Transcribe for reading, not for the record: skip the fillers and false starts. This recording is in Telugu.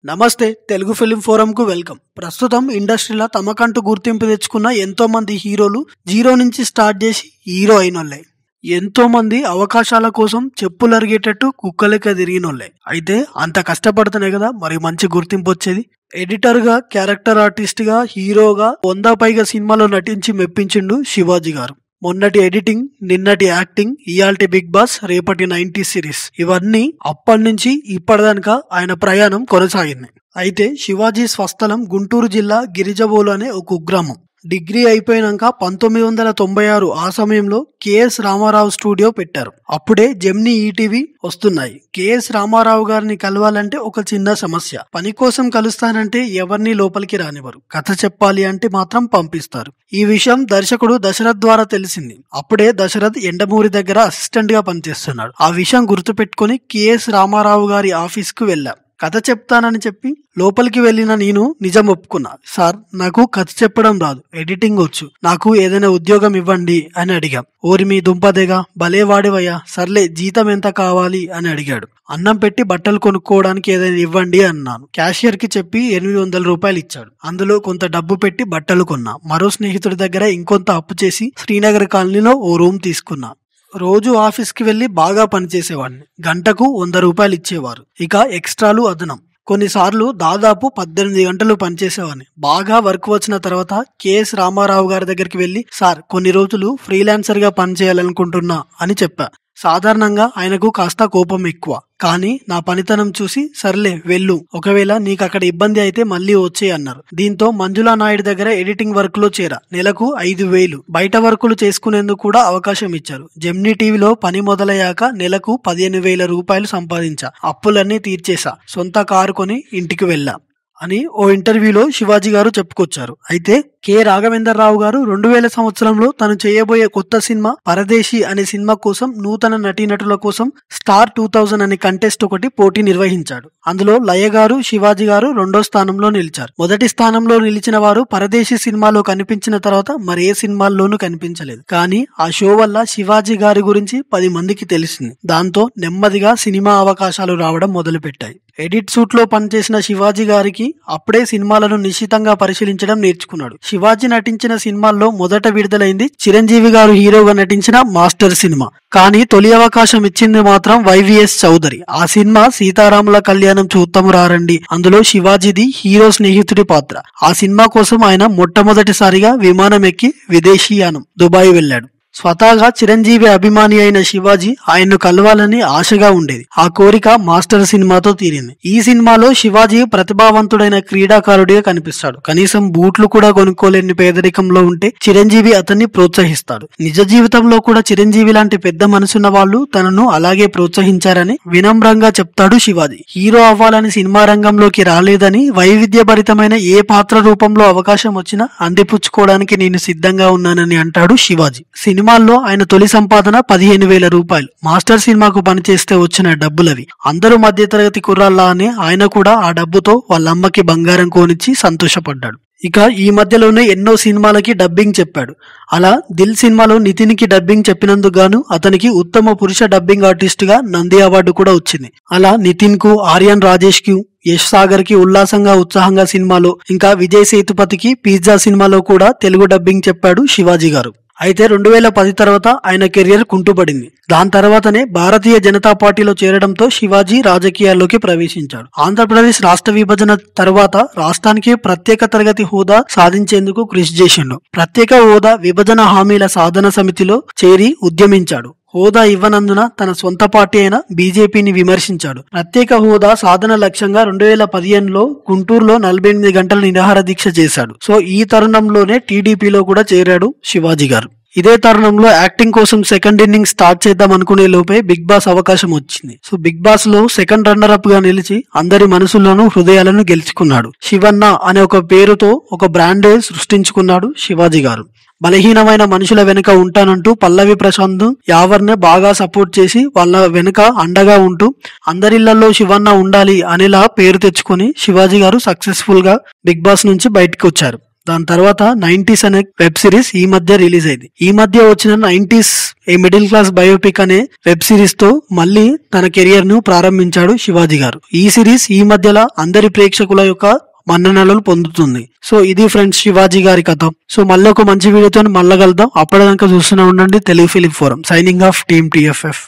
నమస్తే తెలుగు ఫిల్మ్ ఫోరం కు వెల్కమ్. ప్రస్తుతం ఇండస్ట్రీలో తమకంటూ గుర్తింపు తెచ్చుకున్న ఎంతో మంది హీరోలు జీరో నుంచి స్టార్ట్ చేసి హీరో అయినోళ్ళే. ఎంతో మంది అవకాశాల కోసం చెప్పులరిగేటట్టు కుక్కలెక్క తిరిగినోళ్ళే. అయితే అంత కష్టపడుతున్నాయి కదా మరి మంచి గుర్తింపు వచ్చేది. ఎడిటర్ గా, క్యారెక్టర్ ఆర్టిస్ట్ గా, హీరోగా 100 పైగా సినిమాలో నటించి మెప్పించిండు శివాజీ గారు. మొన్నటి ఎడిటింగ్, నిన్నటి యాక్టింగ్, ఇయాల్టి బిగ్ బాస్, రేపటి 90s సిరీస్, ఇవన్నీ అప్పటి నుంచి ఇప్పటిదాకా ఆయన ప్రయాణం కొనసాగింది. అయితే శివాజీ స్వస్థలం గుంటూరు జిల్లా గిరిజబోలు అనే ఒక కుగ్రామం. డిగ్రీ అయిపోయినాక 1996 ఆ సమయంలో కెఎస్ రామారావు స్టూడియో పెట్టారు. అప్పుడే జెమినీ ఈటీవీ వస్తున్నాయి. కెఎస్ రామారావు గారిని కలవాలంటే ఒక చిన్న సమస్య. పని కోసం కలుస్తానంటే ఎవరిని లోపలికి రానివ్వరు. కథ చెప్పాలి అంటే మాత్రం పంపిస్తారు. ఈ విషయం దర్శకుడు దశరథ్ ద్వారా తెలిసింది. అప్పుడే దశరథ్ ఎండమూరి దగ్గర అసిస్టెంట్ గా పనిచేస్తున్నాడు. ఆ విషయం గుర్తుపెట్టుకుని కెఎస్ రామారావు గారి ఆఫీస్ కు వెళ్ళా. కథ చెప్తానని చెప్పి లోపలికి వెళ్ళిన నేను నిజం ఒప్పుకున్నా. సార్, నాకు కథ చెప్పడం రాదు, ఎడిటింగ్ వచ్చు, నాకు ఏదైనా ఉద్యోగం ఇవ్వండి అని అడిగా. ఓరి మీ దుంపదేగా, భలే వాడివయ్యా, సర్లే జీతం ఎంత కావాలి అని అడిగాడు. అన్నం పెట్టి బట్టలు కొనుక్కోవడానికి ఏదైనా ఇవ్వండి అన్నాను. క్యాషియర్ కి చెప్పి 800 రూపాయలు ఇచ్చాడు. అందులో కొంత డబ్బు పెట్టి బట్టలు కొన్నా. మరో స్నేహితుడి దగ్గర ఇంకొంత అప్పు చేసి శ్రీనగర్ కాలనీలో ఓ రూమ్ తీసుకున్నా. రోజు ఆఫీస్ కి వెళ్లి బాగా పనిచేసేవాడిని. గంటకు 100 రూపాయలు ఇచ్చేవారు. ఇక ఎక్స్ట్రాలు అదనం. కొన్నిసార్లు దాదాపు 18 గంటలు పనిచేసేవాడిని. బాగా వర్క్ వచ్చిన తర్వాత కెఎస్ రామారావు గారి దగ్గరికి వెళ్లి, సార్ కొన్ని రోజులు ఫ్రీలాన్సర్ గా పనిచేయాలనుకుంటున్నా అని చెప్పా. సాధారణంగా ఆయనకు కాస్త కోపం ఎక్కువ. కానీ నా పనితనం చూసి సర్లే వెళ్ళు, ఒకవేళ నీకు అక్కడ ఇబ్బంది అయితే మళ్ళీ వచ్చే అన్నారు. దీంతో మంజులా నాయుడు దగ్గర ఎడిటింగ్ వర్క్ లో చేరా. నెలకు 5,000. బయట వర్కులు చేసుకునేందుకు కూడా అవకాశం ఇచ్చారు. జెమినీ టీవీలో పని మొదలయ్యాక నెలకు 15,000 రూపాయలు సంపాదించా. అప్పులన్నీ తీర్చేసా. సొంత కారు కొని ఇంటికి వెళ్ళా అని ఓ ఇంటర్వ్యూలో శివాజీ గారు చెప్పుకొచ్చారు. అయితే కె రాఘవేందర్ రావు గారు 2000 సంవత్సరంలో తను చేయబోయే కొత్త సినిమా పరదేశీ అనే సినిమా కోసం నూతన నటీనటుల కోసం స్టార్ 2000 అనే కంటెస్ట్ ఒకటి పోటీ నిర్వహించాడు. అందులో లయ గారు, శివాజీ గారు 2వ స్థానంలో నిలిచారు. మొదటి స్థానంలో నిలిచిన వారు పరదేశీ సినిమాలో కనిపించిన తర్వాత మరే సినిమాల్లోనూ కనిపించలేదు. కానీ ఆ షో వల్ల శివాజీ గారి గురించి 10 మందికి తెలిసింది. దాంతో నెమ్మదిగా సినిమా అవకాశాలు రావడం మొదలుపెట్టాయి. ఎడిట్ సూట్ లో పనిచేసిన శివాజీ గారికి అప్పుడే సినిమాలను నిశితంగా పరిశీలించడం నేర్చుకున్నాడు. శివాజీ నటించిన సినిమాల్లో మొదట విడుదలైంది చిరంజీవి గారు హీరోగా నటించిన మాస్టర్ సినిమా. కానీ తొలి అవకాశం ఇచ్చింది మాత్రం వైవిఎస్ చౌదరి. ఆ సినిమా సీతారాముల కళ్యాణం చూద్దాము రారండి. అందులో శివాజీది హీరో స్నేహితుడి పాత్ర. ఆ సినిమా కోసం ఆయన మొట్టమొదటిసారిగా విమానం ఎక్కి విదేశీయానం దుబాయ్ వెళ్లాడు. స్వతహాగా చిరంజీవి అభిమాని అయిన శివాజీ ఆయన్ను కలవాలని ఆశగా ఉండేది. ఆ కోరిక మాస్టర్ సినిమాతో తీరింది. ఈ సినిమాలో శివాజీ ప్రతిభావంతుడైన క్రీడాకారుడిగా కనిపిస్తాడు. కనీసం బూట్లు కూడా కొనుక్కోలేని పేదరికంలో ఉంటే చిరంజీవి అతన్ని ప్రోత్సహిస్తాడు. నిజ జీవితంలో కూడా చిరంజీవి లాంటి పెద్ద మనసున్న వాళ్ళు తనను అలాగే ప్రోత్సహించారని వినమ్రంగా చెప్తాడు శివాజీ. హీరో అవ్వాలని సినిమా రంగంలోకి రాలేదని, వైవిధ్యభరితమైన ఏ పాత్ర రూపంలో అవకాశం వచ్చినా అందిపుచ్చుకోవడానికి నేను సిద్ధంగా ఉన్నానని అంటాడు శివాజీ. సినిమాల్లో ఆయన తొలి సంపాదన 15,000 రూపాయలు. మాస్టర్ సినిమాకు పనిచేస్తే వచ్చిన డబ్బులవి. అందరూ మధ్యతరగతి కుర్రాళ్ళనే ఆయన కూడా ఆ డబ్బుతో వాళ్ళ అమ్మకి బంగారం కొనిచ్చి సంతోషపడ్డాడు. ఇక ఈ మధ్యలోనే ఎన్నో సినిమాలకి డబ్బింగ్ చెప్పాడు. అలా దిల్ సినిమాలో నితిన్ కి డబ్బింగ్ చెప్పినందుకు గాను అతనికి ఉత్తమ పురుష డబ్బింగ్ ఆర్టిస్ట్ గా నంది అవార్డు కూడా వచ్చింది. అలా నితిన్ కు, ఆర్యన్ రాజేష్ కు, యశ్ సాగర్ కి ఉల్లాసంగా ఉత్సాహంగా సినిమాలో, ఇంకా విజయ్ సేతుపతికి పిజ్జా సినిమాలో కూడా తెలుగు డబ్బింగ్ చెప్పాడు శివాజీ గారు. అయితే 2010 తర్వాత ఆయన కెరియర్ కుంటుపడింది. దాని తర్వాతనే భారతీయ జనతా పార్టీలో చేరడంతో శివాజీ రాజకీయాల్లోకి ప్రవేశించాడు. ఆంధ్రప్రదేశ్ రాష్ట్ర విభజన తర్వాత రాష్ట్రానికి ప్రత్యేక తరగతి హోదా సాధించేందుకు కృషి చేసిండు. ప్రత్యేక హోదా విభజన హామీల సాధన సమితిలో చేరి ఉద్యమించాడు. హోదా ఇవ్వనందున తన సొంత పార్టీ అయిన బీజేపీని విమర్శించాడు. ప్రత్యేక హోదా సాధన లక్ష్యంగా 2015లో గుంటూరులో 48 గంటల నిరాహార దీక్ష చేశాడు. సో ఈ తరుణంలోనే టీడీపీలో కూడా చేరాడు శివాజీ గారు. ఇదే తరుణంలో యాక్టింగ్ కోసం సెకండ్ ఇన్నింగ్ స్టార్ట్ చేద్దాం అనుకునే లోపే బిగ్ బాస్ అవకాశం వచ్చింది. సో బిగ్ బాస్ లో సెకండ్ రన్నర్ అప్ గా నిలిచి అందరి మనసుల్లోనూ హృదయాలను గెలుచుకున్నాడు. శివన్న అనే ఒక పేరుతో ఒక బ్రాండ్ సృష్టించుకున్నాడు శివాజీ గారు. బలహీనమైన మనుషుల వెనుక ఉంటానంటూ పల్లవి ప్రశాంత్ యావర్నే బాగా సపోర్ట్ చేసి వాళ్ళ వెనుక అండగా ఉంటూ అందరిళ్లలో శివన్న ఉండాలి అనేలా పేరు తెచ్చుకొని శివాజీ గారు సక్సెస్ఫుల్ గా బిగ్ బాస్ నుంచి బయటకు వచ్చారు. దాని తర్వాత 90s అనే వెబ్ సిరీస్ ఈ మధ్య రిలీజ్ అయింది. ఈ మధ్య వచ్చిన 90s a middle class biopic అనే వెబ్ సిరీస్ తో మళ్ళీ తన కెరియర్ ను ప్రారంభించాడు శివాజీ గారు. ఈ సిరీస్ ఈ మధ్యలో అందరి ప్రేక్షకుల యొక్క మన్ననలు పొందుతుంది. సో ఇది ఫ్రెండ్స్ శివాజీ గారి కథ. సో మళ్ళీ ఒక మంచి వీడియోతో మళ్ళీ కలుద్దాం. అప్పటిదాకా చూస్తూనే ఉండండి Telugu film forum. Signing off team TFF.